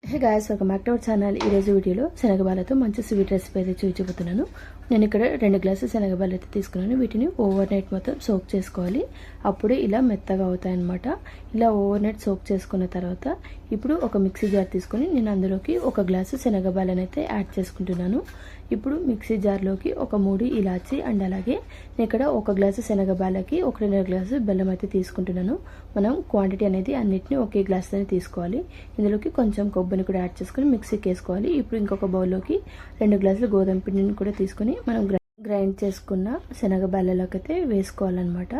Hey guys, welcome back to our channel. ఈరోజు వీడియోలో శనగబాలతో మంచి స్వీట్ రెసిపీ అయితే చూపించబోతున్నాను. నేను ఇక్కడ 2 గ్లాసులు శనగబాలు అయితే తీసుకున్నాను. వీటిని ఓవర్ నైట్ మొత్తం సోక్ చేసుకోవాలి. అప్పుడే ఇలా మెత్తగా అవుతాయన్నమాట. ఇలా ఓవర్ నైట్ సోక్ చేసుకున్న తర్వాత ఇప్పుడు ఒక మిక్సీ జార్ తీసుకొని నేను అందులోకి 1 గ్లాసు శనగబాలను అయితే యాడ్ చేసుకుంటున్నాను. ఇప్పుడు మిక్సీ జార్లోకి ఒక 3 ఇలాచి అండ్ అలాగే నేను ఇక్కడ 1 గ్లాసు శనగబాలకి 1.5 గ్లాసు బెల్లం అయితే తీసుకుంటున్నాను. మనం క్వాంటిటీ అనేది అన్నిటిని ఒకే గ్లాసులోనే తీసుకోవాలి. ఇందులోకి కొంచెం కొబ్బరిని కూడా యాడ్ చేసుకొని మిక్సీకి వేసుకోవాలి. ఇప్పుడు ఇంకొక బౌల్లోకి 2 గ్లాసులు గోధుమ పిండిని కూడా తీసుకొని మనం గ్రైండ్ చేసుకున్న శనగబాలలోకి అయితే వేసుకోవాలన్నమాట.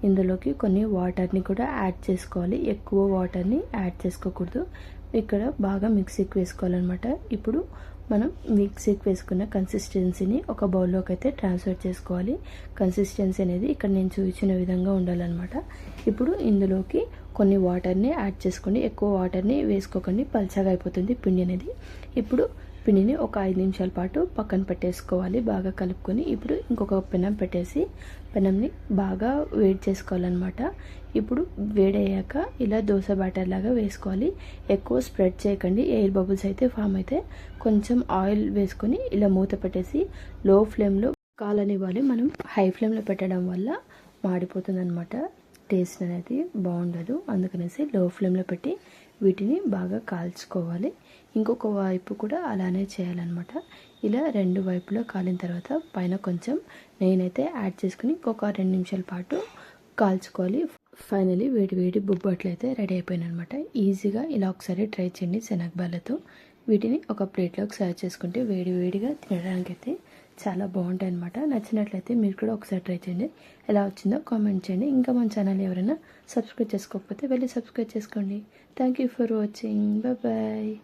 ఇందులోకి కొన్ని వాటర్ని కూడా యాడ్ చేసుకోవాలి. ఎక్కువ వాటర్ని యాడ్ చేసుకోకూడదు. ఇక్కడ బాగా మిక్సీకి వేసుకోవాలన్నమాట. ఇప్పుడు మనం మిక్సీకి వేసుకున్న కన్సిస్టెన్సీని ఒక బౌల్లోకి అయితే ట్రాన్స్ఫర్ చేసుకోవాలి. కన్సిస్టెన్సీ అనేది ఇక్కడ నేను చూపించిన విధంగా ఉండాలన్నమాట. ఇప్పుడు ఇందులోకి కొన్ని వాటర్ని యాడ్ చేసుకోండి. ఎక్కువ వాటర్ని వేసుకోకండి, పల్చగా అయిపోతుంది పిండి అనేది. ఇప్పుడు పిండిని ఒక 5 నిమిషాల పాటు పక్కన పెట్టేసుకోవాలి. బాగా కలుపుకొని ఇప్పుడు ఇంకొక పెనం పెట్టేసి పెనంని బాగా వేడి చేసుకోవాలన్నమాట. ఇప్పుడు వేడయ్యాక ఇలా దోశ బ్యాటర్ లాగా వేసుకోవాలి. ఎక్కువ స్ప్రెడ్ చేయకండి, ఎయిర్ బబుల్స్ అయితే ఫామ్ అయితే. కొంచెం ఆయిల్ వేసుకొని ఇలా మూత పెట్టేసి లో ఫ్లేమ్లో కాలనివ్వాలి. మనం హై ఫ్లేమ్లో పెట్టడం వల్ల మాడిపోతుంది అనమాట. టేస్ట్ అనేది బాగుండదు. అందుకనేసి లో ఫ్లేమ్లో పెట్టి వీటిని బాగా కాల్చుకోవాలి. ఇంకొక వైపు కూడా అలానే చేయాలన్నమాట. ఇలా 2 వైపులో కాలిన తర్వాత పైన కొంచెం నెయ్యినైతే యాడ్ చేసుకుని ఇంకొక 2 నిమిషాల పాటు కాల్చుకోవాలి. ఫైనలీ వేడి వేడి బొబ్బట్లు అయితే రెడీ అయిపోయినాయి అనమాట. ఈజీగా ఇలా ఒకసారి ట్రై చేయండి శనగబాలతో. వీటిని ఒక ప్లేట్లోకి సర్వ్ చేసుకుంటే వేడి వేడిగా తినడానికి అయితే చాలా బాగుంటాయి అనమాట. నచ్చినట్లయితే మీరు కూడా ఒకసారి ట్రై చేయండి. ఎలా వచ్చిందో కామెంట్ చేయండి. ఇంకా మన ఛానల్ ఎవరైనా సబ్స్క్రైబ్ చేసుకోకపోతే వెళ్ళి సబ్స్క్రైబ్ చేసుకోండి. Thank you for watching. Bye.